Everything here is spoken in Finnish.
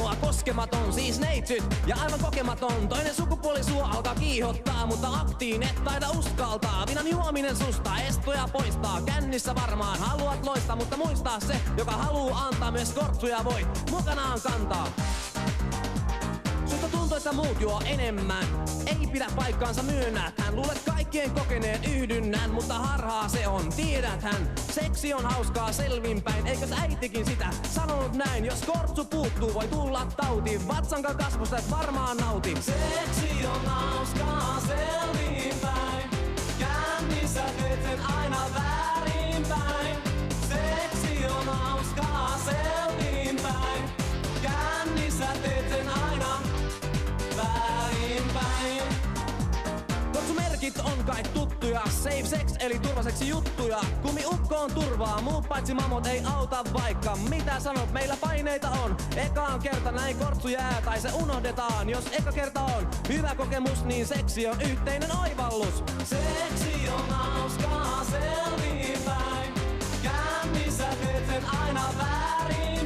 ainoa koskematon, siis neitsyt ja aivan kokematon. Toinen sukupuoli sua alkaa kiihottaa, mutta aktiin et taida uskaltaa. Vinan juominen susta estoja poistaa, kännissä varmaan haluat loistaa, mutta muistaa se, joka haluu antaa myös kortsuja voi mukanaan kantaa. Susta tuntuu, että muut juo enemmän, ei pidä paikkaansa myönnät. Hän luulet kaikkien kokeneen yhdynnän, mutta harhaa se on, tiedäthän. Seksi on hauskaa selvinpäin, eikös äitikin sitä sanonut näin? Jos kortsu puuttuu, voi tulla tauti, vatsankaan kasvusta et varmaan nauti. Seksi on hauskaa selvinpäin, kännissä teet sen aina väärinpäin. Seksi on hauskaa selvinpäin, kännissä teet sen aina väärinpäin. Kortsumerkit on kai tuttuja, safe sex eli turvaseksi juttuja. Kumiukkoon turvaa, muut paitsi mamot ei auta vaikka mitä sanot, meillä paineita on. Ekaan kerta näin kortsu jää tai se unohdetaan. Jos eka kerta on hyvä kokemus, niin seksi on yhteinen oivallus. Seksi on hauskaa selvinpäin, kännissä teet sen aina väärin.